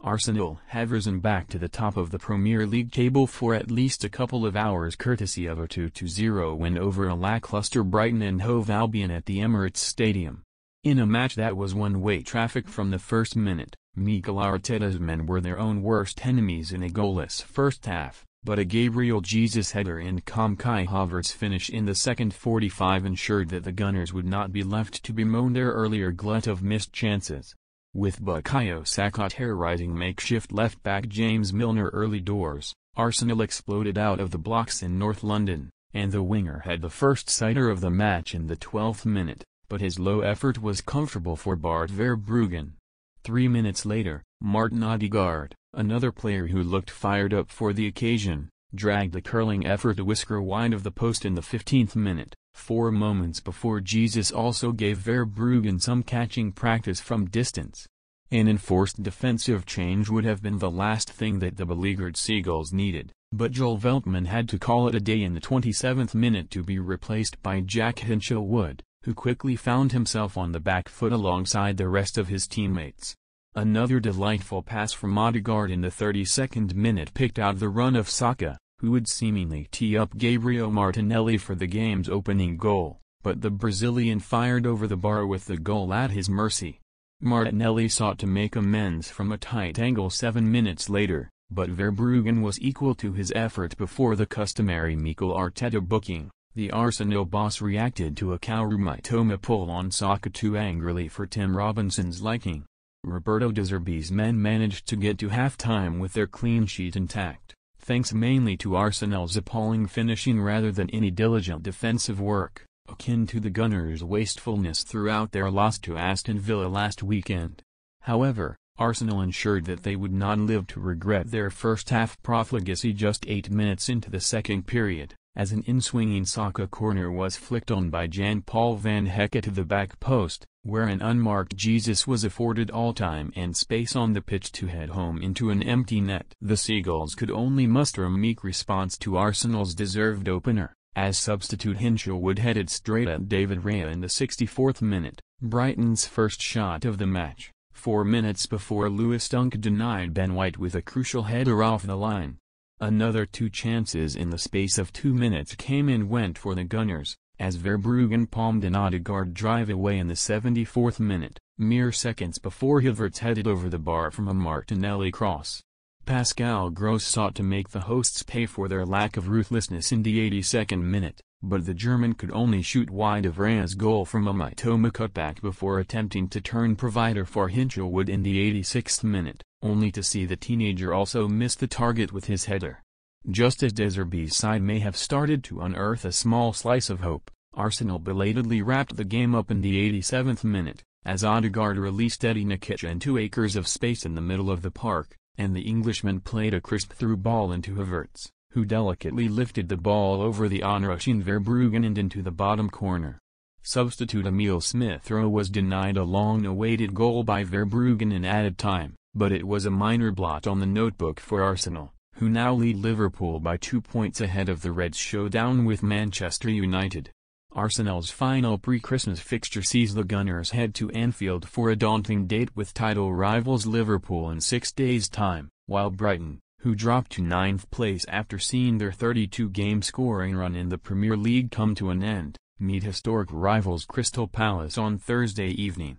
Arsenal have risen back to the top of the Premier League table for at least a couple of hours courtesy of a 2-0 win over a lackluster Brighton and Hove Albion at the Emirates Stadium. In a match that was one-way traffic from the first minute, Mikel Arteta's men were their own worst enemies in a goalless first half, but a Gabriel Jesus header and Kai Havertz finish in the second 45 ensured that the Gunners would not be left to bemoan their earlier glut of missed chances. With Bukayo Saka terrorizing makeshift left-back James Milner early doors, Arsenal exploded out of the blocks in North London, and the winger had the first sighter of the match in the 12th minute, but his low effort was comfortable for Bart Verbruggen. 3 minutes later, Martin Odegaard, another player who looked fired up for the occasion, dragged the curling effort a whisker wide of the post in the 15th minute. 4 moments before Jesus also gave Verbruggen some catching practice from distance. An enforced defensive change would have been the last thing that the beleaguered Seagulls needed, but Joel Veltman had to call it a day in the 27th minute to be replaced by Jack Hinchelwood, who quickly found himself on the back foot alongside the rest of his teammates. Another delightful pass from Odegaard in the 32nd minute picked out the run of Saka, who would seemingly tee up Gabriel Martinelli for the game's opening goal, but the Brazilian fired over the bar with the goal at his mercy. Martinelli sought to make amends from a tight angle 7 minutes later, but Verbruggen was equal to his effort before the customary Mikel Arteta booking. The Arsenal boss reacted to a Kaoru Mitoma pull on Saka too angrily for Tim Robinson's liking. Roberto De Zerbi's men managed to get to half-time with their clean sheet intact, thanks mainly to Arsenal's appalling finishing rather than any diligent defensive work, akin to the Gunners' wastefulness throughout their loss to Aston Villa last weekend. However, Arsenal ensured that they would not live to regret their first-half profligacy just 8 minutes into the second period, as an in-swinging Saka corner was flicked on by Jan-Paul van Hecke to the back post, where an unmarked Jesus was afforded all time and space on the pitch to head home into an empty net. The Seagulls could only muster a meek response to Arsenal's deserved opener, as substitute Hinchelwood headed straight at David Raya in the 64th minute, Brighton's first shot of the match, 4 minutes before Lewis Dunk denied Ben White with a crucial header off the line. Another 2 chances in the space of 2 minutes came and went for the Gunners, as Verbruggen palmed an Odegaard drive away in the 74th minute, mere seconds before Havertz headed over the bar from a Martinelli cross. Pascal Gross sought to make the hosts pay for their lack of ruthlessness in the 82nd minute, but the German could only shoot wide of Raya's goal from a Mitoma cutback before attempting to turn provider for Hinchelwood in the 86th minute, only to see the teenager also miss the target with his header. Just as De Zerbi's side may have started to unearth a small slice of hope, Arsenal belatedly wrapped the game up in the 87th minute, as Odegaard released Eddie Nketiah into acres of space in the middle of the park, and the Englishman played a crisp through ball into Havertz, who delicately lifted the ball over the onrushing Verbruggen and into the bottom corner. Substitute Emile Smith-Rowe was denied a long-awaited goal by Verbruggen in added time, but it was a minor blot on the notebook for Arsenal, who now lead Liverpool by 2 points ahead of the Reds' showdown with Manchester United. Arsenal's final pre-Christmas fixture sees the Gunners head to Anfield for a daunting date with title rivals Liverpool in 6 days' time, while Brighton, who dropped to 9th place after seeing their 32-game scoring run in the Premier League come to an end, meet historic rivals Crystal Palace on Thursday evening.